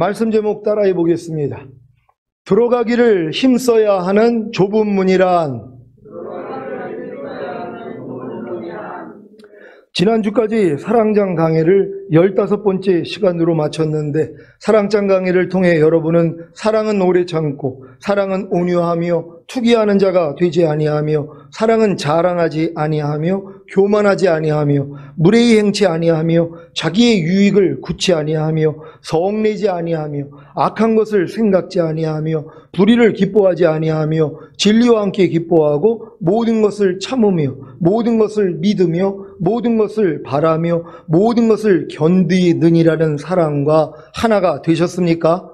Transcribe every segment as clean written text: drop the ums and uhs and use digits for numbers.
말씀 제목 따라해 보겠습니다. 들어가기를 힘써야 하는 좁은 문이란. 지난주까지 사랑장 강해를 15번째 시간으로 마쳤는데, 사랑장 강해를 통해 여러분은 사랑은 오래 참고, 사랑은 온유하며 투기하는 자가 되지 아니하며, 사랑은 자랑하지 아니하며 교만하지 아니하며 무례히 행치 아니하며 자기의 유익을 굳지 아니하며 성내지 아니하며 악한 것을 생각지 아니하며 불의를 기뻐하지 아니하며 진리와 함께 기뻐하고 모든 것을 참으며 모든 것을 믿으며 모든 것을 바라며 모든 것을 견디느니라는 사랑과 하나가 되셨습니까?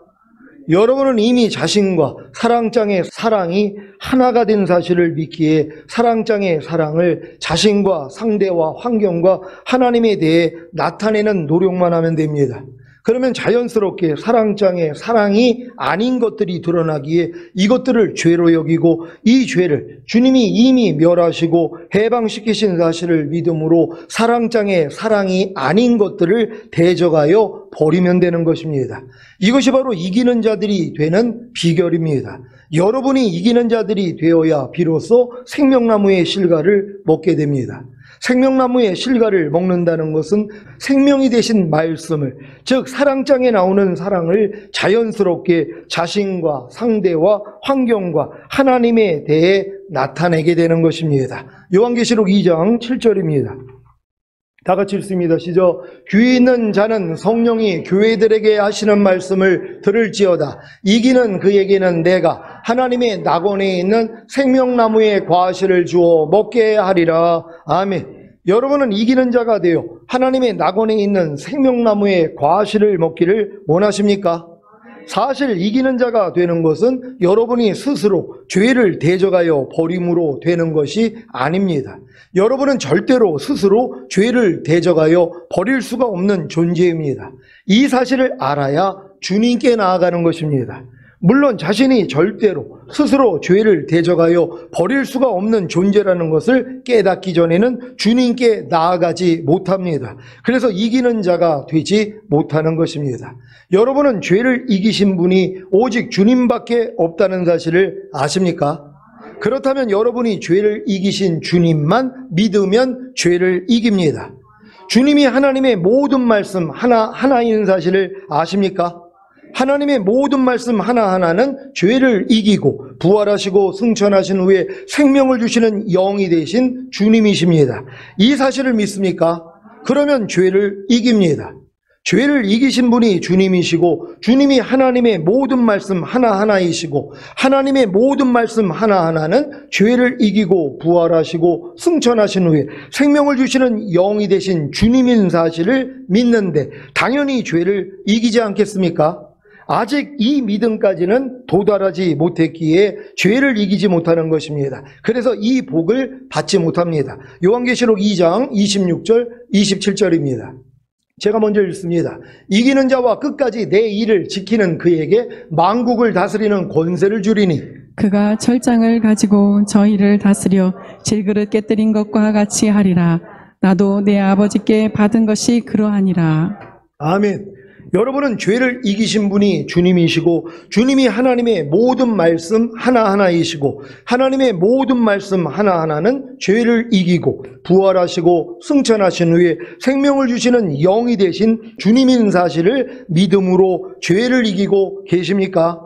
여러분은 이미 자신과 사랑장의 사랑이 하나가 된 사실을 믿기에 사랑장의 사랑을 자신과 상대와 환경과 하나님에 대해 나타내는 노력만 하면 됩니다. 그러면 자연스럽게 사랑장의 사랑이 아닌 것들이 드러나기에 이것들을 죄로 여기고, 이 죄를 주님이 이미 멸하시고 해방시키신 사실을 믿음으로 사랑장의 사랑이 아닌 것들을 대적하여 버리면 되는 것입니다. 이것이 바로 이기는 자들이 되는 비결입니다. 여러분이 이기는 자들이 되어야 비로소 생명나무의 실과를 먹게 됩니다. 생명나무의 실과를 먹는다는 것은 생명이 되신 말씀을, 즉 사랑장에 나오는 사랑을 자연스럽게 자신과 상대와 환경과 하나님에 대해 나타내게 되는 것입니다. 요한계시록 2장 7절입니다. 다 같이 읽습니다. 시작. 귀 있는 자는 성령이 교회들에게 하시는 말씀을 들을지어다. 이기는 그에게는 내가 하나님의 낙원에 있는 생명나무의 과실을 주어 먹게 하리라. 아멘. 여러분은 이기는 자가 되어 하나님의 낙원에 있는 생명나무의 과실을 먹기를 원하십니까? 사실 이기는 자가 되는 것은 여러분이 스스로 죄를 대적하여 버림으로 되는 것이 아닙니다. 여러분은 절대로 스스로 죄를 대적하여 버릴 수가 없는 존재입니다. 이 사실을 알아야 주님께 나아가는 것입니다. 물론 자신이 절대로 스스로 죄를 대적하여 버릴 수가 없는 존재라는 것을 깨닫기 전에는 주님께 나아가지 못합니다. 그래서 이기는 자가 되지 못하는 것입니다. 여러분은 죄를 이기신 분이 오직 주님밖에 없다는 사실을 아십니까? 그렇다면 여러분이 죄를 이기신 주님만 믿으면 죄를 이깁니다. 주님이 하나님의 모든 말씀 하나인 사실을 아십니까? 하나님의 모든 말씀 하나하나는 죄를 이기고 부활하시고 승천하신 후에 생명을 주시는 영이 되신 주님이십니다. 이 사실을 믿습니까? 그러면 죄를 이깁니다. 죄를 이기신 분이 주님이시고, 주님이 하나님의 모든 말씀 하나하나이시고, 하나님의 모든 말씀 하나하나는 죄를 이기고 부활하시고 승천하신 후에 생명을 주시는 영이 되신 주님인 사실을 믿는데 당연히 죄를 이기지 않겠습니까? 아직 이 믿음까지는 도달하지 못했기에 죄를 이기지 못하는 것입니다. 그래서 이 복을 받지 못합니다. 요한계시록 2장 26절 27절입니다. 제가 먼저 읽습니다. 이기는 자와 끝까지 내 일을 지키는 그에게 만국을 다스리는 권세를 주리니, 그가 철장을 가지고 저희를 다스려 질그릇 깨뜨린 것과 같이 하리라. 나도 내 아버지께 받은 것이 그러하니라. 아멘. 여러분은 죄를 이기신 분이 주님이시고, 주님이 하나님의 모든 말씀 하나하나이시고, 하나님의 모든 말씀 하나하나는 죄를 이기고 부활하시고 승천하신 후에 생명을 주시는 영이 되신 주님인 사실을 믿음으로 죄를 이기고 계십니까?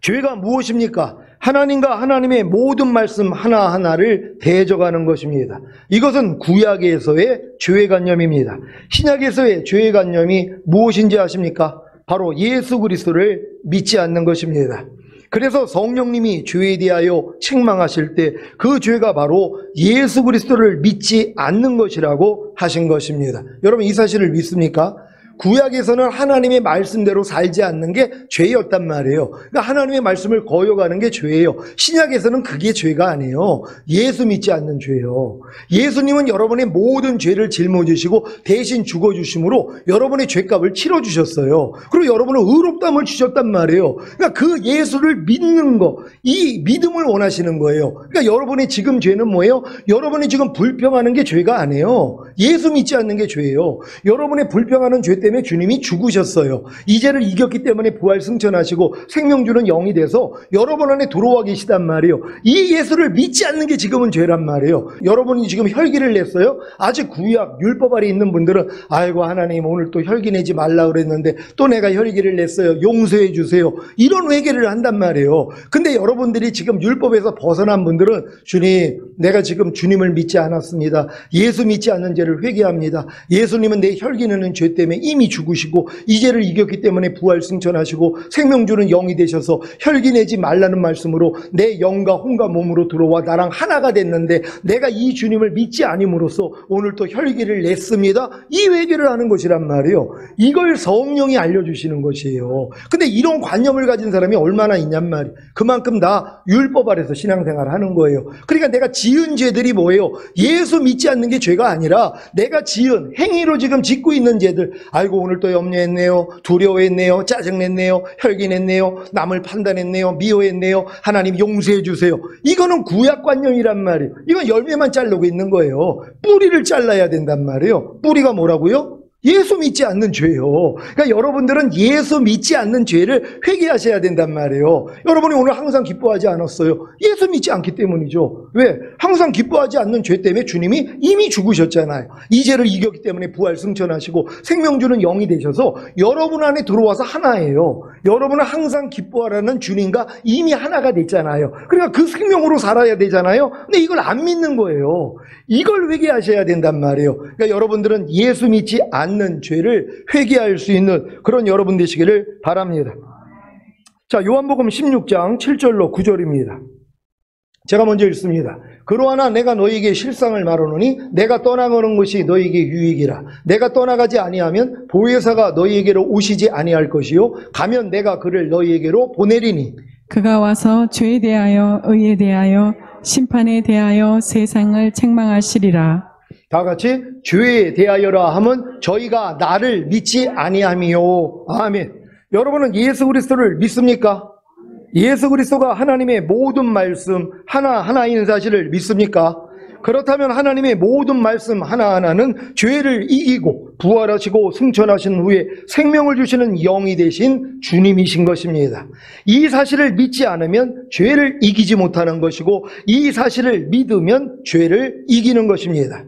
죄가 무엇입니까? 하나님과 하나님의 모든 말씀 하나하나를 대적하는 것입니다. 이것은 구약에서의 죄관념입니다. 신약에서의 죄관념이 무엇인지 아십니까? 바로 예수 그리스도를 믿지 않는 것입니다. 그래서 성령님이 죄에 대하여 책망하실 때 그 죄가 바로 예수 그리스도를 믿지 않는 것이라고 하신 것입니다. 여러분, 이 사실을 믿습니까? 구약에서는 하나님의 말씀대로 살지 않는 게 죄였단 말이에요. 그러니까 하나님의 말씀을 거역하는 게 죄예요. 신약에서는 그게 죄가 아니에요. 예수 믿지 않는 죄예요. 예수님은 여러분의 모든 죄를 짊어지시고 대신 죽어주심으로 여러분의 죄값을 치러주셨어요. 그리고 여러분은 의롭다함을 주셨단 말이에요. 그러니까 그 예수를 믿는 거, 이 믿음을 원하시는 거예요. 그러니까 여러분의 지금 죄는 뭐예요? 여러분이 지금 불평하는 게 죄가 아니에요. 예수 믿지 않는 게 죄예요. 여러분의 불평하는 죄 때문에 주님이 죽으셨어요. 이 죄를 이겼기 때문에 부활 승천하시고 생명 주는 영이 돼서 여러분 안에 들어와 계시단 말이에요. 이 예수를 믿지 않는 게 지금은 죄란 말이에요. 여러분이 지금 혈기를 냈어요. 아직 구약 율법 아래 있는 분들은 아이고 하나님 오늘 또 혈기 내지 말라 그랬는데 또 내가 혈기를 냈어요. 용서해 주세요. 이런 회개를 한단 말이에요. 근데 여러분들이 지금 율법에서 벗어난 분들은 주님 내가 지금 주님을 믿지 않았습니다. 예수 믿지 않는 죄를 회개합니다. 예수님은 내 혈기 내는 죄 때문에 이미 죽으시고 이 죄를 이겼기 때문에 부활 승천하시고 생명 주는 영이 되셔서 혈기 내지 말라는 말씀으로 내 영과 혼과 몸으로 들어와 나랑 하나가 됐는데 내가 이 주님을 믿지 않음으로써 오늘 또 혈기를 냈습니다. 이 회개를 하는 것이란 말이에요. 이걸 성령이 알려주시는 것이에요. 근데 이런 관념을 가진 사람이 얼마나 있냔 말이에요. 그만큼 다 율법 아래서 신앙생활을 하는 거예요. 그러니까 내가 지은 죄들이 뭐예요? 예수 믿지 않는 게 죄가 아니라 내가 지은 행위로 지금 짓고 있는 죄들. 아이고 오늘 또 염려했네요. 두려워했네요. 짜증냈네요. 혈기냈네요. 남을 판단했네요. 미워했네요. 하나님 용서해 주세요. 이거는 구약관념이란 말이에요. 이건 열매만 자르고 있는 거예요. 뿌리를 잘라야 된단 말이에요. 뿌리가 뭐라고요? 예수 믿지 않는 죄요. 그러니까 여러분들은 예수 믿지 않는 죄를 회개하셔야 된단 말이에요. 여러분이 오늘 항상 기뻐하지 않았어요. 예수 믿지 않기 때문이죠. 왜? 항상 기뻐하지 않는 죄 때문에 주님이 이미 죽으셨잖아요. 이 죄를 이겼기 때문에 부활 승천하시고 생명 주는 영이 되셔서 여러분 안에 들어와서 하나예요. 여러분은 항상 기뻐하라는 주님과 이미 하나가 됐잖아요. 그러니까 그 생명으로 살아야 되잖아요. 근데 이걸 안 믿는 거예요. 이걸 회개하셔야 된단 말이에요. 그러니까 여러분들은 예수 믿지 않는 죄를 회개할 수 있는 그런 여러분 되시기를 바랍니다. 자, 요한복음 16장 7절로 9절입니다. 제가 먼저 읽습니다. 그러하나 내가 너희에게 실상을 말하노니 내가 떠나가는 것이 너희에게 유익이라. 내가 떠나가지 아니하면 보혜사가 너희에게로 오시지 아니할 것이요 가면 내가 그를 너희에게로 보내리니 그가 와서 죄에 대하여 의에 대하여 심판에 대하여 세상을 책망하시리라. 다 같이 죄에 대하여라 하면 저희가 나를 믿지 아니함이요. 아멘. 여러분은 예수 그리스도를 믿습니까? 예수 그리스도가 하나님의 모든 말씀 하나하나인 사실을 믿습니까? 그렇다면 하나님의 모든 말씀 하나하나는 죄를 이기고 부활하시고 승천하신 후에 생명을 주시는 영이 되신 주님이신 것입니다. 이 사실을 믿지 않으면 죄를 이기지 못하는 것이고 이 사실을 믿으면 죄를 이기는 것입니다.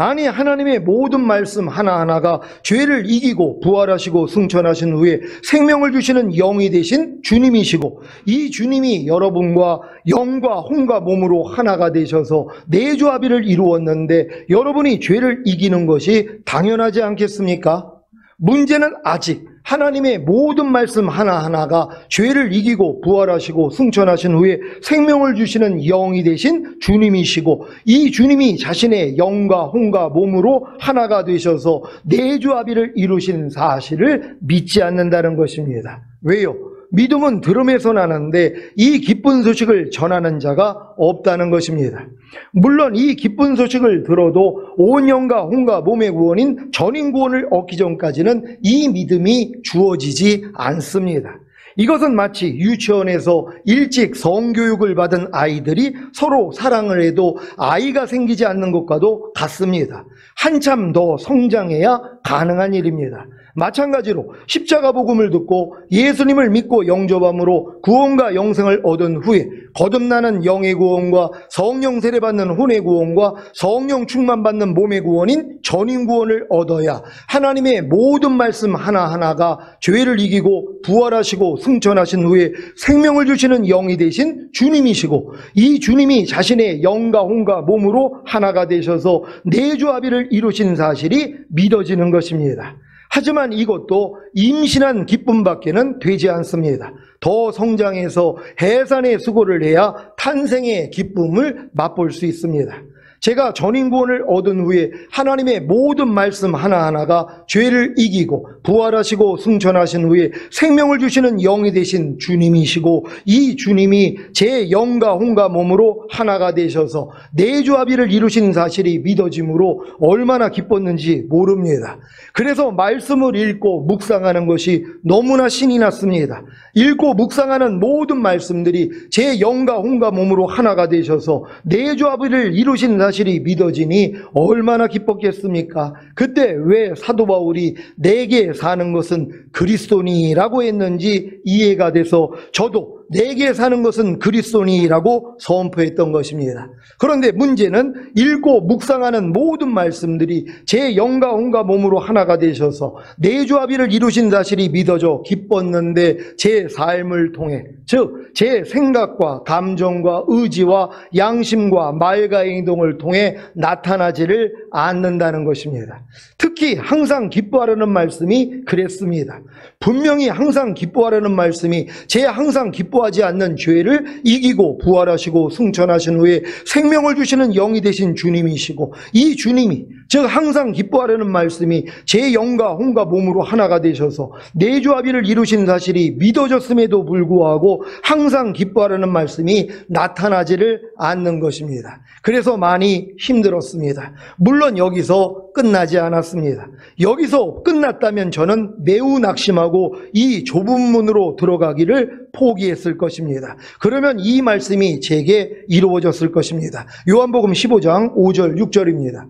아니 하나님의 모든 말씀 하나하나가 죄를 이기고 부활하시고 승천하신 후에 생명을 주시는 영이 되신 주님이시고 이 주님이 여러분과 영과 혼과 몸으로 하나가 되셔서 내조합의를 이루었는데 여러분이 죄를 이기는 것이 당연하지 않겠습니까? 문제는 아직 하나님의 모든 말씀 하나하나가 죄를 이기고 부활하시고 승천하신 후에 생명을 주시는 영이 되신 주님이시고 이 주님이 자신의 영과 혼과 몸으로 하나가 되셔서 내조합의를 이루신 사실을 믿지 않는다는 것입니다. 왜요? 믿음은 들음에서 나는데 이 기쁜 소식을 전하는 자가 없다는 것입니다. 물론 이 기쁜 소식을 들어도 온 영과 혼과 몸의 구원인 전인 구원을 얻기 전까지는 이 믿음이 주어지지 않습니다. 이것은 마치 유치원에서 일찍 성교육을 받은 아이들이 서로 사랑을 해도 아이가 생기지 않는 것과도 같습니다. 한참 더 성장해야 가능한 일입니다. 마찬가지로 십자가 복음을 듣고 예수님을 믿고 영접함으로 구원과 영생을 얻은 후에 거듭나는 영의 구원과 성령 세례받는 혼의 구원과 성령 충만받는 몸의 구원인 전인 구원을 얻어야 하나님의 모든 말씀 하나하나가 죄를 이기고 부활하시고 승천하신 후에 생명을 주시는 영이 되신 주님이시고 이 주님이 자신의 영과 혼과 몸으로 하나가 되셔서 내조합의를 이루신 사실이 믿어지는 것입니다. 하지만 이것도 임신한 기쁨밖에는 되지 않습니다. 더 성장해서 해산의 수고를 해야 탄생의 기쁨을 맛볼 수 있습니다. 제가 전인구원을 얻은 후에 하나님의 모든 말씀 하나하나가 죄를 이기고 부활하시고 승천하신 후에 생명을 주시는 영이 되신 주님이시고 이 주님이 제 영과 혼과 몸으로 하나가 되셔서 내조합의를 이루신 사실이 믿어짐으로 얼마나 기뻤는지 모릅니다. 그래서 말씀을 읽고 묵상하는 것이 너무나 신이 났습니다. 읽고 묵상하는 모든 말씀들이 제 영과 혼과 몸으로 하나가 되셔서 내조합의를 이루신 사실이 믿어지니 얼마나 기뻤겠습니까? 그때 왜 사도 바울이 내게 사는 것은 그리스도니라고 했는지 이해가 돼서 저도 내게 사는 것은 그리스도니라고 선포했던 것입니다. 그런데 문제는 읽고 묵상하는 모든 말씀들이 제 영과 혼과 몸으로 하나가 되셔서 내조합의를 이루신 사실이 믿어져 기뻤는데 제 삶을 통해, 즉 제 생각과 감정과 의지와 양심과 말과 행동을 통해 나타나지를 않는다는 것입니다. 특히 항상 기뻐하라는 말씀이 그랬습니다. 분명히 항상 기뻐하라는 말씀이 제 항상 기뻐하지 않는 죄를 이기고 부활하시고 승천하신 후에 생명을 주시는 영이 되신 주님이시고, 이 주님이 즉 항상 기뻐하라는 말씀이 제 영과 혼과 몸으로 하나가 되셔서 내조합의를 이루신 사실이 믿어졌음에도 불구하고 항상 기뻐하라는 말씀이 나타나지를 않는 것입니다. 그래서 많이 힘들었습니다. 물론 여기서 끝나지 않았습니다. 여기서 끝났다면 저는 매우 낙심하고 이 좁은 문으로 들어가기를 포기했을 것입니다. 그러면 이 말씀이 제게 이루어졌을 것입니다. 요한복음 15장 5절 6절입니다.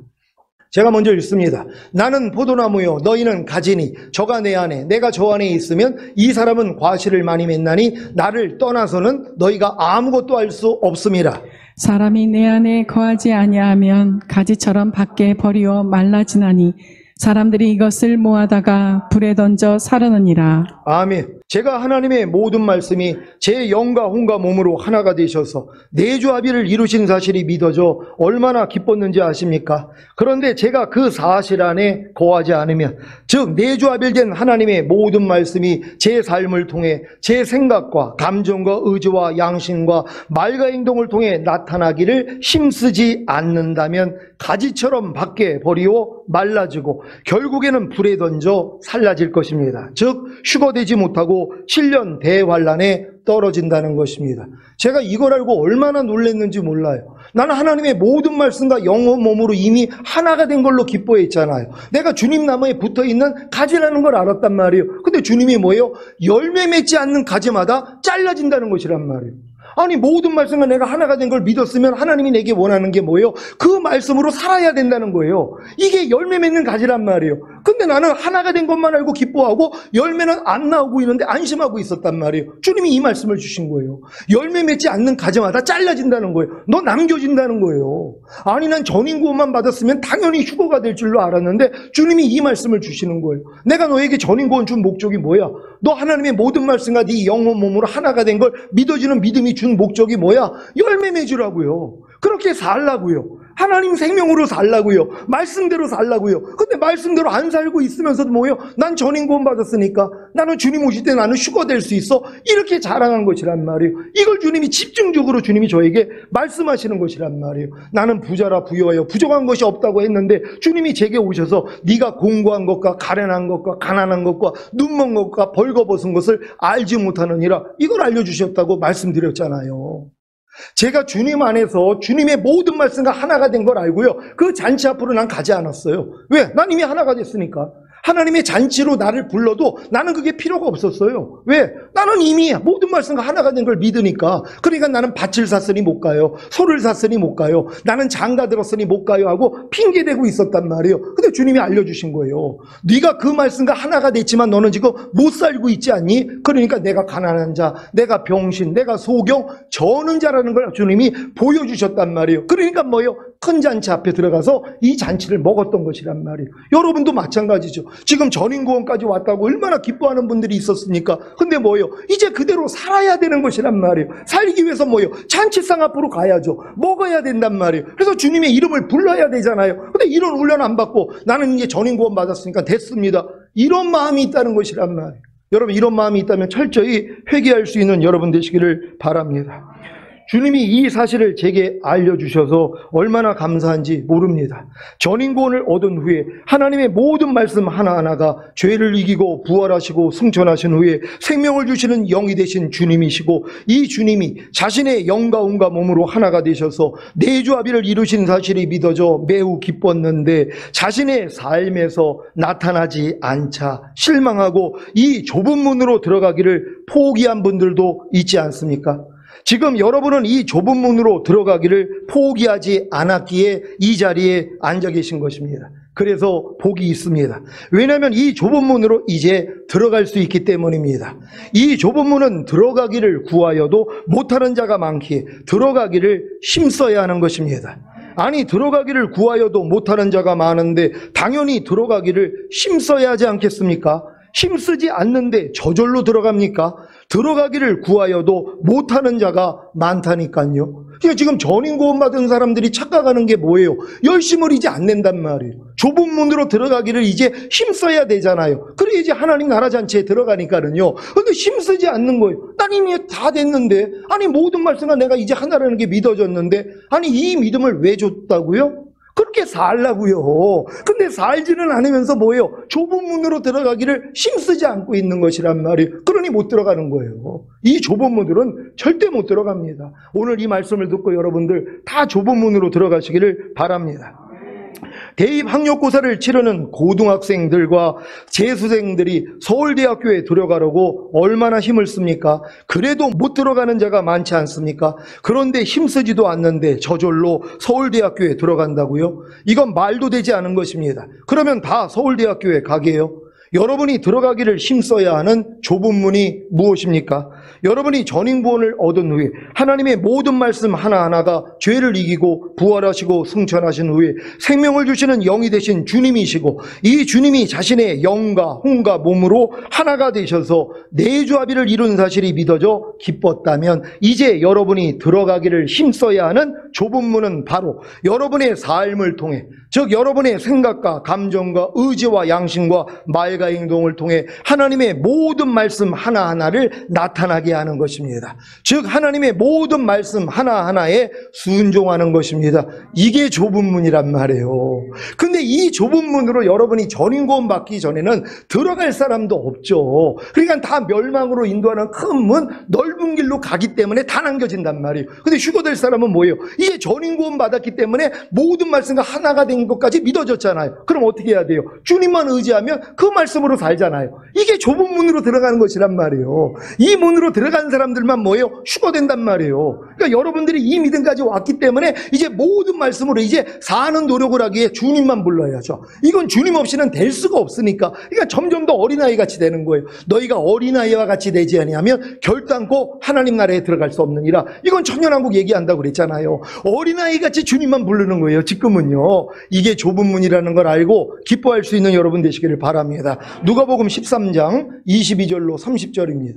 제가 먼저 읽습니다. 나는 포도나무요 너희는 가지니 저가 내 안에 내가 저 안에 있으면 이 사람은 과실을 많이 맺나니 나를 떠나서는 너희가 아무것도 할 수 없음이라. 사람이 내 안에 거하지 아니하면 가지처럼 밖에 버리어 말라지나니 사람들이 이것을 모아다가 불에 던져 사르느니라. 아멘. 제가 하나님의 모든 말씀이 제 영과 혼과 몸으로 하나가 되셔서 내조합의를 이루신 사실이 믿어져 얼마나 기뻤는지 아십니까? 그런데 제가 그 사실 안에 거하지 않으면, 즉 내조합일된 하나님의 모든 말씀이 제 삶을 통해 제 생각과 감정과 의지와 양심과 말과 행동을 통해 나타나기를 힘쓰지 않는다면 가지처럼 밖에 버리고 말라지고 결국에는 불에 던져 살라질 것입니다. 즉 휴거되지 못하고 7년 대환란에 떨어진다는 것입니다. 제가 이걸 알고 얼마나 놀랐는지 몰라요. 나는 하나님의 모든 말씀과 영혼 몸으로 이미 하나가 된 걸로 기뻐했잖아요. 내가 주님 나무에 붙어있는 가지라는 걸 알았단 말이에요. 근데 주님이 뭐예요? 열매 맺지 않는 가지마다 잘라진다는 것이란 말이에요. 아니 모든 말씀과 내가 하나가 된 걸 믿었으면 하나님이 내게 원하는 게 뭐예요? 그 말씀으로 살아야 된다는 거예요. 이게 열매 맺는 가지란 말이에요. 근데 나는 하나가 된 것만 알고 기뻐하고 열매는 안 나오고 있는데 안심하고 있었단 말이에요. 주님이 이 말씀을 주신 거예요. 열매 맺지 않는 가지마다 잘라진다는 거예요. 너 남겨진다는 거예요. 아니 난 전인구원만 받았으면 당연히 휴거가 될 줄로 알았는데 주님이 이 말씀을 주시는 거예요. 내가 너에게 전인구원 준 목적이 뭐야? 너 하나님의 모든 말씀과 네 영혼 몸으로 하나가 된 걸 믿어지는 믿음이 준 목적이 뭐야? 열매 맺으라고요. 그렇게 살라고요. 하나님 생명으로 살라고요. 말씀대로 살라고요. 근데 말씀대로 안 살고 있으면서도 뭐예요? 난 전인구원 받았으니까 나는 주님 오실 때 나는 휴거될 수 있어. 이렇게 자랑한 것이란 말이에요. 이걸 주님이 집중적으로 주님이 저에게 말씀하시는 것이란 말이에요. 나는 부자라 부여하여 부족한 것이 없다고 했는데 주님이 제게 오셔서 네가 공고한 것과 가련한 것과 가난한 것과 눈먼 것과 벌거벗은 것을 알지 못하느니라, 이걸 알려주셨다고 말씀드렸잖아요. 제가 주님 안에서 주님의 모든 말씀과 하나가 된 걸 알고요, 그 잔치 앞으로 난 가지 않았어요. 왜? 난 이미 하나가 됐으니까. 하나님의 잔치로 나를 불러도 나는 그게 필요가 없었어요. 왜? 나는 이미 모든 말씀과 하나가 된 걸 믿으니까. 그러니까 나는 밭을 샀으니 못 가요, 소를 샀으니 못 가요, 나는 장가 들었으니 못 가요 하고 핑계대고 있었단 말이에요. 근데 주님이 알려주신 거예요. 네가 그 말씀과 하나가 됐지만 너는 지금 못 살고 있지 않니? 그러니까 내가 가난한 자, 내가 병신, 내가 소경, 저는 자라는 걸 주님이 보여주셨단 말이에요. 그러니까 뭐예요? 큰 잔치 앞에 들어가서 이 잔치를 먹었던 것이란 말이에요. 여러분도 마찬가지죠. 지금 전인구원까지 왔다고 얼마나 기뻐하는 분들이 있었으니까. 근데 뭐예요? 이제 그대로 살아야 되는 것이란 말이에요. 살기 위해서 뭐예요? 잔치상 앞으로 가야죠. 먹어야 된단 말이에요. 그래서 주님의 이름을 불러야 되잖아요. 근데 이런 훈련 안 받고 나는 이제 전인구원 받았으니까 됐습니다, 이런 마음이 있다는 것이란 말이에요. 여러분, 이런 마음이 있다면 철저히 회개할 수 있는 여러분 되시기를 바랍니다. 주님이 이 사실을 제게 알려주셔서 얼마나 감사한지 모릅니다. 전인구원을 얻은 후에 하나님의 모든 말씀 하나하나가 죄를 이기고 부활하시고 승천하신 후에 생명을 주시는 영이 되신 주님이시고, 이 주님이 자신의 영과 혼과 몸으로 하나가 되셔서 내조합의를 이루신 사실이 믿어져 매우 기뻤는데 자신의 삶에서 나타나지 않자 실망하고 이 좁은 문으로 들어가기를 포기한 분들도 있지 않습니까? 지금 여러분은 이 좁은 문으로 들어가기를 포기하지 않았기에 이 자리에 앉아 계신 것입니다. 그래서 복이 있습니다. 왜냐하면 이 좁은 문으로 이제 들어갈 수 있기 때문입니다. 이 좁은 문은 들어가기를 구하여도 못하는 자가 많기에 들어가기를 힘써야 하는 것입니다. 아니, 들어가기를 구하여도 못하는 자가 많은데 당연히 들어가기를 힘써야 하지 않겠습니까? 힘쓰지 않는데 저절로 들어갑니까? 들어가기를 구하여도 못하는 자가 많다니까요. 지금 전임 구원 받은 사람들이 착각하는 게 뭐예요? 열심을 이제 안 낸단 말이에요. 좁은 문으로 들어가기를 이제 힘써야 되잖아요. 그래 이제 하나님 나라 잔치에 들어가니까는요. 근데 힘쓰지 않는 거예요. 난 이미 다 됐는데, 아니 모든 말씀과 내가 이제 하나라는 게 믿어졌는데, 아니 이 믿음을 왜 줬다고요? 그렇게 살라고요. 근데 살지는 않으면서 뭐예요? 좁은 문으로 들어가기를 힘쓰지 않고 있는 것이란 말이에요. 그러니 못 들어가는 거예요. 이 좁은 문들은 절대 못 들어갑니다. 오늘 이 말씀을 듣고 여러분들 다 좁은 문으로 들어가시기를 바랍니다. 대입 학력고사를 치르는 고등학생들과 재수생들이 서울대학교에 들어가려고 얼마나 힘을 씁니까? 그래도 못 들어가는 자가 많지 않습니까? 그런데 힘쓰지도 않는데 저절로 서울대학교에 들어간다고요? 이건 말도 되지 않은 것입니다. 그러면 다 서울대학교에 가게요? 여러분이 들어가기를 힘써야 하는 좁은 문이 무엇입니까? 여러분이 전인구원을 얻은 후에 하나님의 모든 말씀 하나하나가 죄를 이기고 부활하시고 승천하신 후에 생명을 주시는 영이 되신 주님이시고, 이 주님이 자신의 영과 혼과 몸으로 하나가 되셔서 내주합의를 이룬 사실이 믿어져 기뻤다면, 이제 여러분이 들어가기를 힘써야 하는 좁은 문은 바로 여러분의 삶을 통해, 즉 여러분의 생각과 감정과 의지와 양심과 말과 행동을 통해 하나님의 모든 말씀 하나하나를 나타나게 하는 것입니다. 즉 하나님의 모든 말씀 하나하나에 순종하는 것입니다. 이게 좁은 문이란 말이에요. 근데 이 좁은 문으로 여러분이 전인구원 받기 전에는 들어갈 사람도 없죠. 그러니까 다 멸망으로 인도하는 큰 문, 넓은 길로 가기 때문에 다 남겨진단 말이에요. 근데 휴거될 사람은 뭐예요? 이제 전인구원 받았기 때문에 모든 말씀과 하나가 된 것까지 믿어졌잖아요. 그럼 어떻게 해야 돼요? 주님만 의지하면 그 말씀으로 살잖아요. 이게 좁은 문으로 들어가는 것이란 말이에요. 이 문으로 들어간 사람들만 뭐예요? 휴거된단 말이에요. 그러니까 여러분들이 이 믿음까지 왔기 때문에 이제 모든 말씀으로 이제 사는 노력을 하기에 주님만 불러야죠. 이건 주님 없이는 될 수가 없으니까. 그러니까 점점 더 어린아이 같이 되는 거예요. 너희가 어린아이와 같이 되지 아니하면 결단코 하나님 나라에 들어갈 수 없느니라. 이건 천연왕국 얘기한다고 그랬잖아요. 어린아이 같이 주님만 부르는 거예요. 지금은요. 이게 좁은 문이라는 걸 알고 기뻐할 수 있는 여러분 되시기를 바랍니다. 누가복음 13장 22절로 30절입니다.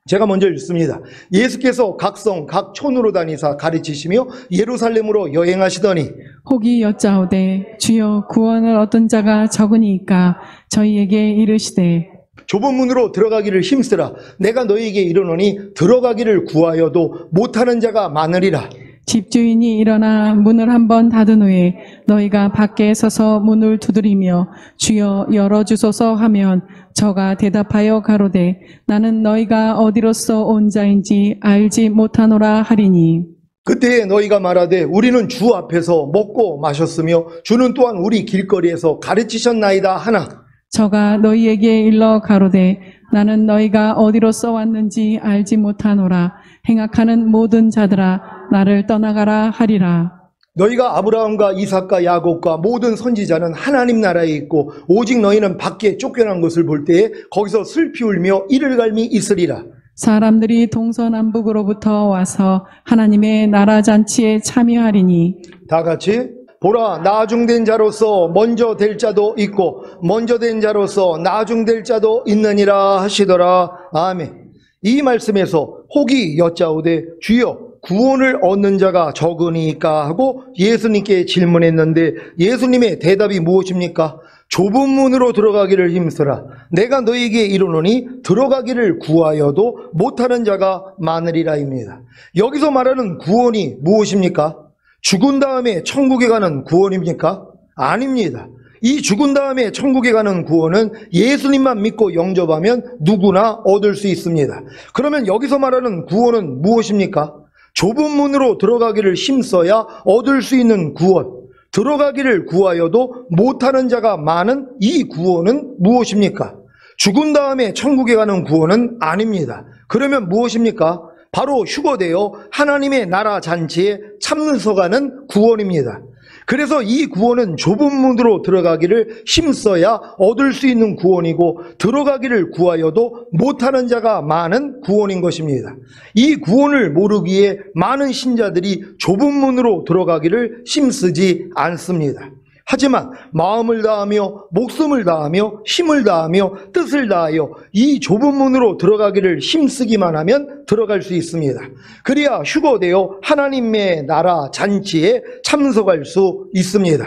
제가 먼저 읽습니다. 예수께서 각 성, 각 촌으로 다니사 가르치시며 예루살렘으로 여행하시더니 혹이 여짜오되 주여 구원을 얻은 자가 적으니까 저희에게 이르시되 좁은 문으로 들어가기를 힘쓰라. 내가 너희에게 이르노니 들어가기를 구하여도 못하는 자가 많으리라. 집주인이 일어나 문을 한번 닫은 후에 너희가 밖에 서서 문을 두드리며 주여 열어주소서 하면 저가 대답하여 가로되 나는 너희가 어디로서 온 자인지 알지 못하노라 하리니, 그때에 너희가 말하되 우리는 주 앞에서 먹고 마셨으며 주는 또한 우리 길거리에서 가르치셨나이다 하나, 저가 너희에게 일러 가로되 나는 너희가 어디로서 왔는지 알지 못하노라. 행악하는 모든 자들아 나를 떠나가라 하리라. 너희가 아브라함과 이삭과 야곱과 모든 선지자는 하나님 나라에 있고 오직 너희는 밖에 쫓겨난 것을 볼 때에 거기서 슬피 울며 이를 갈미 있으리라. 사람들이 동서남북으로부터 와서 하나님의 나라 잔치에 참여하리니, 다 같이 보라, 나중된 자로서 먼저 될 자도 있고 먼저 된 자로서 나중될 자도 있느니라 하시더라. 아멘. 이 말씀에서 혹이 여짜오되 주여 구원을 얻는 자가 적으니까 하고 예수님께 질문했는데 예수님의 대답이 무엇입니까? 좁은 문으로 들어가기를 힘쓰라. 내가 너희에게 이르노니 들어가기를 구하여도 못하는 자가 많으리라입니다. 여기서 말하는 구원이 무엇입니까? 죽은 다음에 천국에 가는 구원입니까? 아닙니다. 이 죽은 다음에 천국에 가는 구원은 예수님만 믿고 영접하면 누구나 얻을 수 있습니다. 그러면 여기서 말하는 구원은 무엇입니까? 좁은 문으로 들어가기를 힘써야 얻을 수 있는 구원, 들어가기를 구하여도 못하는 자가 많은 이 구원은 무엇입니까? 죽은 다음에 천국에 가는 구원은 아닙니다. 그러면 무엇입니까? 바로 휴거되어 하나님의 나라 잔치에 참석하는 구원입니다. 그래서 이 구원은 좁은 문으로 들어가기를 힘써야 얻을 수 있는 구원이고, 들어가기를 구하여도 못하는 자가 많은 구원인 것입니다. 이 구원을 모르기에 많은 신자들이 좁은 문으로 들어가기를 힘쓰지 않습니다. 하지만 마음을 다하며 목숨을 다하며 힘을 다하며 뜻을 다하여 이 좁은 문으로 들어가기를 힘쓰기만 하면 들어갈 수 있습니다. 그래야 휴거되어 하나님의 나라 잔치에 참석할 수 있습니다.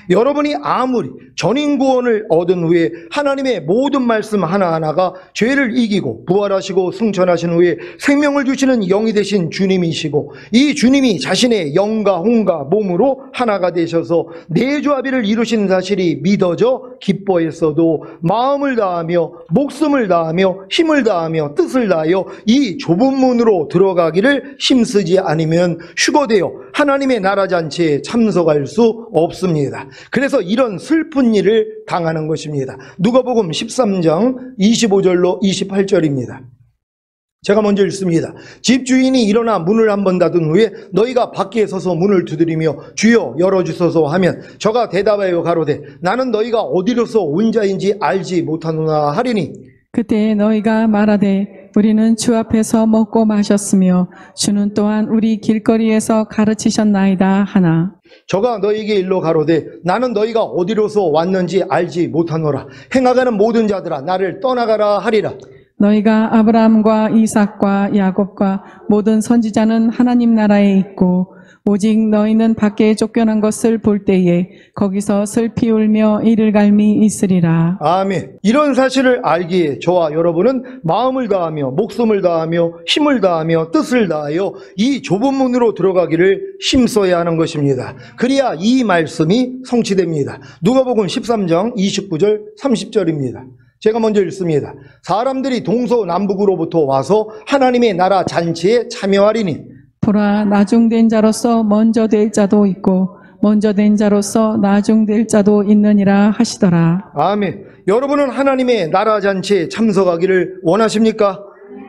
여러분이 아무리 전인구원을 얻은 후에 하나님의 모든 말씀 하나하나가 죄를 이기고 부활하시고 승천하신 후에 생명을 주시는 영이 되신 주님이시고, 이 주님이 자신의 영과 혼과 몸으로 하나가 되셔서 내조합의를 이루신 사실이 믿어져 기뻐했어도 마음을 다하며 목숨을 다하며 힘을 다하며 뜻을 다하여 이 좁은 문으로 들어가기를 힘쓰지 않으면 휴거되어 하나님의 나라 잔치에 참석할 수 없습니다. 그래서 이런 슬픈 일을 당하는 것입니다. 누가복음 13장 25절로 28절입니다. 제가 먼저 읽습니다. 집주인이 일어나 문을 한번 닫은 후에 너희가 밖에 서서 문을 두드리며 주여 열어주소서 하면 저가 대답하여 가로되 나는 너희가 어디로서 온 자인지 알지 못하노라 하리니, 그때 너희가 말하되 우리는 주 앞에서 먹고 마셨으며 주는 또한 우리 길거리에서 가르치셨나이다 하나. 저가 너희에게 일러 가로되 나는 너희가 어디로서 왔는지 알지 못하노라. 행하가는 모든 자들아 나를 떠나가라 하리라. 너희가 아브라함과 이삭과 야곱과 모든 선지자는 하나님 나라에 있고 오직 너희는 밖에 쫓겨난 것을 볼 때에 거기서 슬피 울며 이를 갈미 있으리라. 아멘. 이런 사실을 알기에 저와 여러분은 마음을 다하며 목숨을 다하며 힘을 다하며 뜻을 다하여 이 좁은 문으로 들어가기를 힘써야 하는 것입니다. 그래야 이 말씀이 성취됩니다. 누가복음 13장 29절 30절입니다. 제가 먼저 읽습니다. 사람들이 동서남북으로부터 와서 하나님의 나라 잔치에 참여하리니, 보라, 나중된 자로서 먼저 될 자도 있고 먼저 된 자로서 나중될 자도 있느니라 하시더라. 아멘. 여러분은 하나님의 나라 잔치에 참석하기를 원하십니까?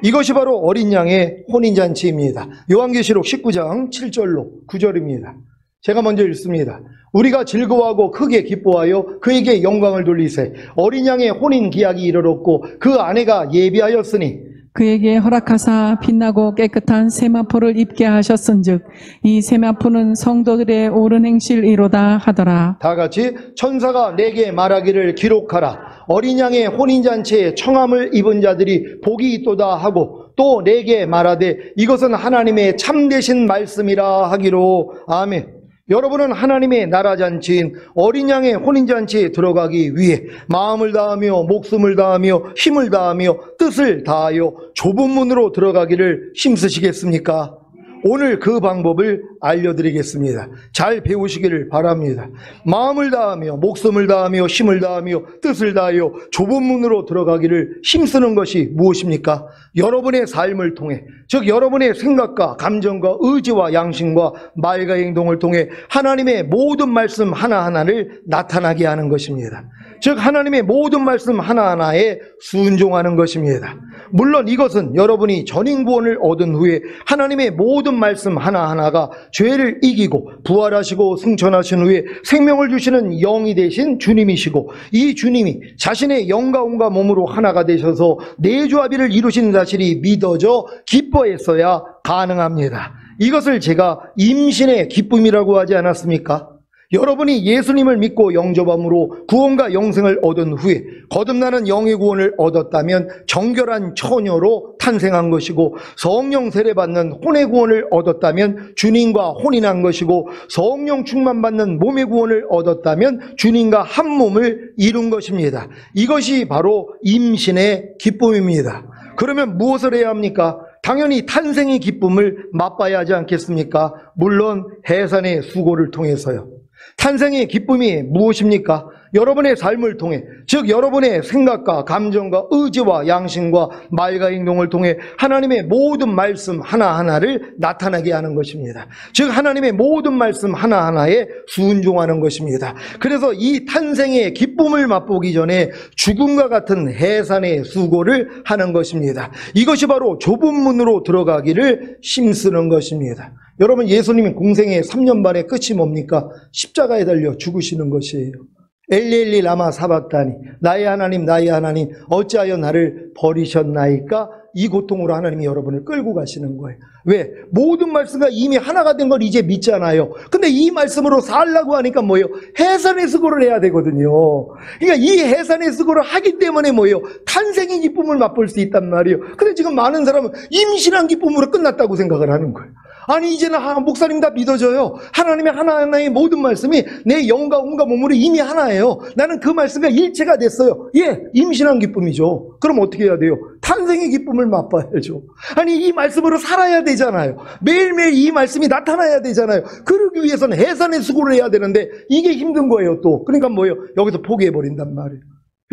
이것이 바로 어린 양의 혼인잔치입니다. 요한계시록 19장 7절로 9절입니다. 제가 먼저 읽습니다. 우리가 즐거워하고 크게 기뻐하여 그에게 영광을 돌리세. 어린 양의 혼인 기약이 이르렀고 그 아내가 예비하였으니 그에게 허락하사 빛나고 깨끗한 세마포를 입게 하셨은즉 이 세마포는 성도들의 옳은 행실이로다 하더라. 다 같이 천사가 내게 말하기를 기록하라. 어린 양의 혼인잔치에 청함을 입은 자들이 복이 있도다 하고 또 내게 말하되 이것은 하나님의 참되신 말씀이라 하기로. 아멘. 여러분은 하나님의 나라 잔치인 어린 양의 혼인잔치에 들어가기 위해 마음을 다하며 목숨을 다하며 힘을 다하며 뜻을 다하여 좁은 문으로 들어가기를 힘쓰시겠습니까? 오늘 그 방법을 알려드리겠습니다. 잘 배우시기를 바랍니다. 마음을 다하며 목숨을 다하며 힘을 다하며 뜻을 다하여 좁은 문으로 들어가기를 힘쓰는 것이 무엇입니까? 여러분의 삶을 통해, 즉 여러분의 생각과 감정과 의지와 양심과 말과 행동을 통해 하나님의 모든 말씀 하나하나를 나타나게 하는 것입니다. 즉 하나님의 모든 말씀 하나하나에 순종하는 것입니다. 물론 이것은 여러분이 전인구원을 얻은 후에 하나님의 모든 말씀 하나하나가 죄를 이기고 부활하시고 승천하신 후에 생명을 주시는 영이 되신 주님이시고, 이 주님이 자신의 영과 온과 몸으로 하나가 되셔서 내조합의를 이루신 사실이 믿어져 기뻐했어야 가능합니다. 이것을 제가 임신의 기쁨이라고 하지 않았습니까? 여러분이 예수님을 믿고 영접함으로 구원과 영생을 얻은 후에 거듭나는 영의 구원을 얻었다면 정결한 처녀로 탄생한 것이고, 성령 세례받는 혼의 구원을 얻었다면 주님과 혼인한 것이고, 성령 충만받는 몸의 구원을 얻었다면 주님과 한 몸을 이룬 것입니다. 이것이 바로 임신의 기쁨입니다. 그러면 무엇을 해야 합니까? 당연히 탄생의 기쁨을 맛봐야 하지 않겠습니까? 물론 해산의 수고를 통해서요. 탄생의 기쁨이 무엇입니까? 여러분의 삶을 통해, 즉 여러분의 생각과 감정과 의지와 양심과 말과 행동을 통해 하나님의 모든 말씀 하나하나를 나타나게 하는 것입니다. 즉 하나님의 모든 말씀 하나하나에 순종하는 것입니다. 그래서 이 탄생의 기쁨을 맛보기 전에 죽음과 같은 해산의 수고를 하는 것입니다. 이것이 바로 좁은 문으로 들어가기를 힘쓰는 것입니다. 여러분, 예수님이 공생의 3년 반의 끝이 뭡니까? 십자가에 달려 죽으시는 것이에요. 엘리 라마 사박다니, 나의 하나님 어찌하여 나를 버리셨나이까? 이 고통으로 하나님이 여러분을 끌고 가시는 거예요. 왜? 모든 말씀과 이미 하나가 된 걸 이제 믿잖아요. 근데 이 말씀으로 살라고 하니까 뭐예요? 해산의 수고를 해야 되거든요. 그러니까 이 해산의 수고를 하기 때문에 뭐예요? 탄생의 기쁨을 맛볼 수 있단 말이에요. 근데 지금 많은 사람은 임신한 기쁨으로 끝났다고 생각을 하는 거예요. 아니, 이제는 목사님 다 믿어져요. 하나님의 하나하나의 모든 말씀이 내 영과 온과 몸으로 이미 하나예요. 나는 그 말씀과 일체가 됐어요. 예, 임신한 기쁨이죠. 그럼 어떻게 해야 돼요? 탄생의 기쁨을 맛봐야죠. 아니, 이 말씀으로 살아야 되잖아요. 매일매일 이 말씀이 나타나야 되잖아요. 그러기 위해서는 해산의 수고를 해야 되는데 이게 힘든 거예요 또. 그러니까 뭐예요? 여기서 포기해버린단 말이에요.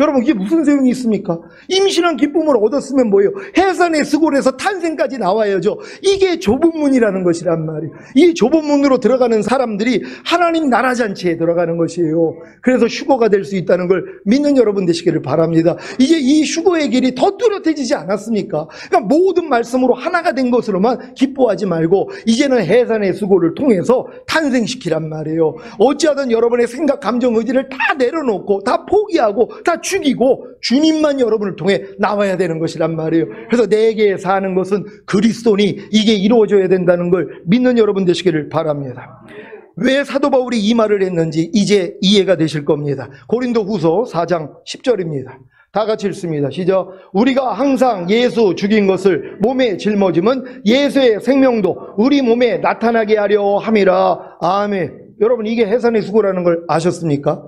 여러분, 이게 무슨 소용이 있습니까? 임신한 기쁨을 얻었으면 뭐예요? 해산의 수고를 해서 탄생까지 나와야죠. 이게 좁은 문이라는 것이란 말이에요. 이 좁은 문으로 들어가는 사람들이 하나님 나라 잔치에 들어가는 것이에요. 그래서 휴거가 될 수 있다는 걸 믿는 여러분 되시기를 바랍니다. 이제 이 휴거의 길이 더 뚜렷해지지 않았습니까? 그러니까 모든 말씀으로 하나가 된 것으로만 기뻐하지 말고 이제는 해산의 수고를 통해서 탄생시키란 말이에요. 어찌하든 여러분의 생각, 감정, 의지를 다 내려놓고 다 포기하고 다 죽이고 주님만 여러분을 통해 나와야 되는 것이란 말이에요. 그래서 내게 사는 것은 그리스도니 이게 이루어져야 된다는 걸 믿는 여러분 되시기를 바랍니다. 왜 사도 바울이 이 말을 했는지 이제 이해가 되실 겁니다. 고린도후서 4장 10절입니다. 다 같이 읽습니다. 시작. 우리가 항상 예수 죽인 것을 몸에 짊어짐은 예수의 생명도 우리 몸에 나타나게 하려 함이라. 아멘. 여러분, 이게 해산의 수고라는 걸 아셨습니까?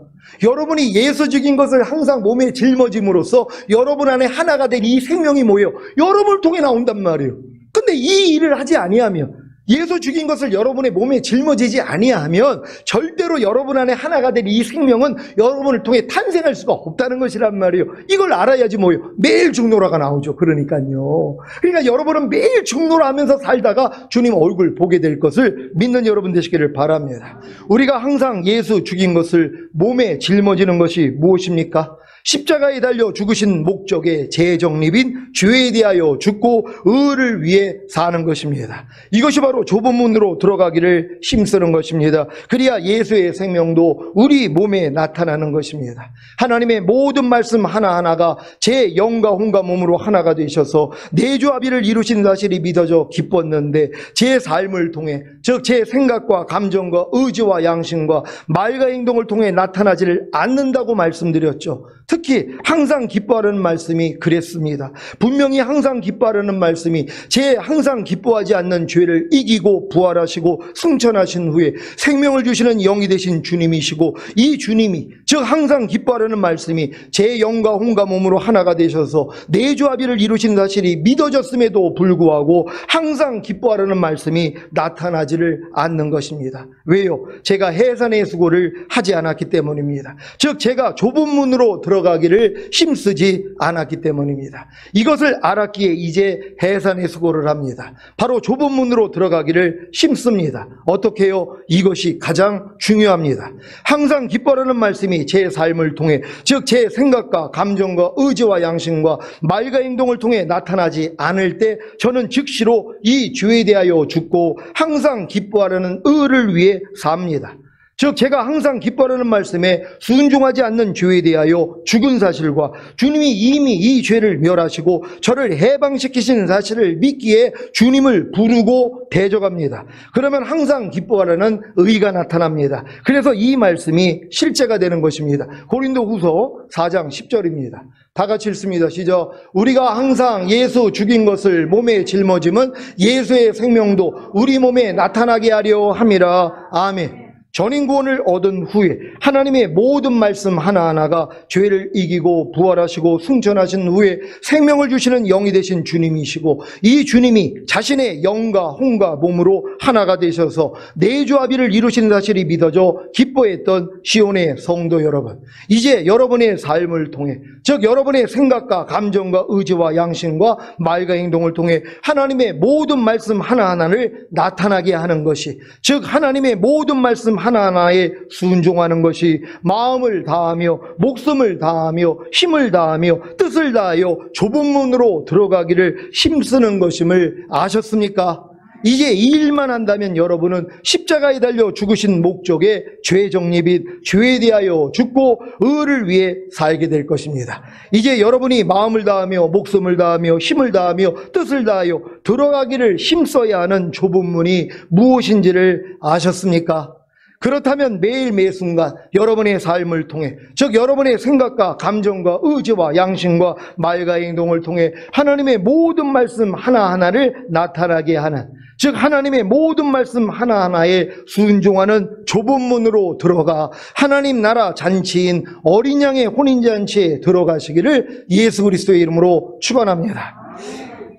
여러분이 예수 죽인 것을 항상 몸에 짊어짐으로써 여러분 안에 하나가 된 이 생명이 뭐예요? 여러분을 통해 나온단 말이에요. 근데 이 일을 하지 아니하면, 예수 죽인 것을 여러분의 몸에 짊어지지 아니하면 절대로 여러분 안에 하나가 된 이 생명은 여러분을 통해 탄생할 수가 없다는 것이란 말이에요. 이걸 알아야지 뭐예요? 매일 죽노라가 나오죠. 그러니까요. 그러니까 여러분은 매일 죽노라 하면서 살다가 주님 얼굴 보게 될 것을 믿는 여러분 되시기를 바랍니다. 우리가 항상 예수 죽인 것을 몸에 짊어지는 것이 무엇입니까? 십자가에 달려 죽으신 목적의 재정립인 죄에 대하여 죽고 의를 위해 사는 것입니다. 이것이 바로 좁은 문으로 들어가기를 힘쓰는 것입니다. 그래야 예수의 생명도 우리 몸에 나타나는 것입니다. 하나님의 모든 말씀 하나하나가 제 영과 혼과 몸으로 하나가 되셔서 내조합의를 이루신 사실이 믿어져 기뻤는데 제 삶을 통해, 즉 제 생각과 감정과 의지와 양심과 말과 행동을 통해 나타나지를 않는다고 말씀드렸죠. 특히 항상 기뻐하라는 말씀이 그랬습니다. 분명히 항상 기뻐하라는 말씀이 제 항상 기뻐하지 않는 죄를 이기고 부활하시고 승천하신 후에 생명을 주시는 영이 되신 주님이시고, 이 주님이, 즉 항상 기뻐하라는 말씀이 제 영과 혼과 몸으로 하나가 되셔서 내조합의를 이루신 사실이 믿어졌음에도 불구하고 항상 기뻐하라는 말씀이 나타나지를 않는 것입니다. 왜요? 제가 해산의 수고를 하지 않았기 때문입니다. 즉 제가 좁은 문으로 들어가기를 힘쓰지 않았기 때문입니다. 이것을 알았기에 이제 해산의 수고를 합니다. 바로 좁은 문으로 들어가기를 힘씁니다. 어떻게 해요? 이것이 가장 중요합니다. 항상 기뻐하라는 말씀이 제 삶을 통해, 즉 제 생각과 감정과 의지와 양심과 말과 행동을 통해 나타나지 않을 때 저는 즉시로 이 죄에 대하여 죽고 항상 기뻐하라는 의를 위해 삽니다. 즉 제가 항상 기뻐하라는 말씀에 순종하지 않는 죄에 대하여 죽은 사실과 주님이 이미 이 죄를 멸하시고 저를 해방시키신 사실을 믿기에 주님을 부르고 대적합니다. 그러면 항상 기뻐하라는 의가 나타납니다. 그래서 이 말씀이 실제가 되는 것입니다. 고린도후서 4장 10절입니다. 다 같이 읽습니다. 시작. 우리가 항상 예수 죽인 것을 몸에 짊어짐은 예수의 생명도 우리 몸에 나타나게 하려 함이라. 아멘. 전인구원을 얻은 후에 하나님의 모든 말씀 하나하나가 죄를 이기고 부활하시고 승천하신 후에 생명을 주시는 영이 되신 주님이시고, 이 주님이 자신의 영과 혼과 몸으로 하나가 되셔서 내조합의를 이루시는 사실이 믿어져 기뻐했던 시온의 성도 여러분, 이제 여러분의 삶을 통해, 즉 여러분의 생각과 감정과 의지와 양심과 말과 행동을 통해 하나님의 모든 말씀 하나하나를 나타나게 하는 것이, 즉 하나님의 모든 말씀 하나하나에 순종하는 것이 마음을 다하며 목숨을 다하며 힘을 다하며 뜻을 다하여 좁은 문으로 들어가기를 힘쓰는 것임을 아셨습니까? 이제 이 일만 한다면 여러분은 십자가에 달려 죽으신 목적의 죄 정리 및 죄에 대하여 죽고 의를 위해 살게 될 것입니다. 이제 여러분이 마음을 다하며 목숨을 다하며 힘을 다하며 뜻을 다하여 들어가기를 힘써야 하는 좁은 문이 무엇인지를 아셨습니까? 그렇다면 매일 매순간 여러분의 삶을 통해, 즉 여러분의 생각과 감정과 의지와 양심과 말과 행동을 통해 하나님의 모든 말씀 하나하나를 나타나게 하는, 즉 하나님의 모든 말씀 하나하나에 순종하는 좁은 문으로 들어가 하나님 나라 잔치인 어린 양의 혼인잔치에 들어가시기를 예수 그리스도의 이름으로 축원합니다.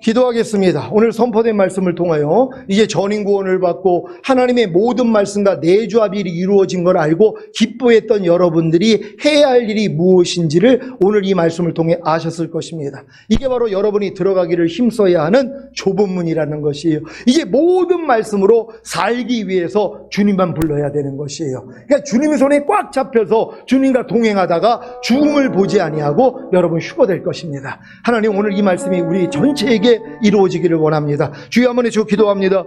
기도하겠습니다. 오늘 선포된 말씀을 통하여 이제 전인구원을 받고 하나님의 모든 말씀과 내조합이 이루어진 걸 알고 기뻐했던 여러분들이 해야 할 일이 무엇인지를 오늘 이 말씀을 통해 아셨을 것입니다. 이게 바로 여러분이 들어가기를 힘써야 하는 좁은 문이라는 것이에요. 이제 모든 말씀으로 살기 위해서 주님만 불러야 되는 것이에요. 그러니까 주님의 손에 꽉 잡혀서 주님과 동행하다가 죽음을 보지 아니하고 여러분 휴거될 것입니다. 하나님, 오늘 이 말씀이 우리 전체에게 이루어지기를 원합니다. 주여 한번 해주시고 기도합니다.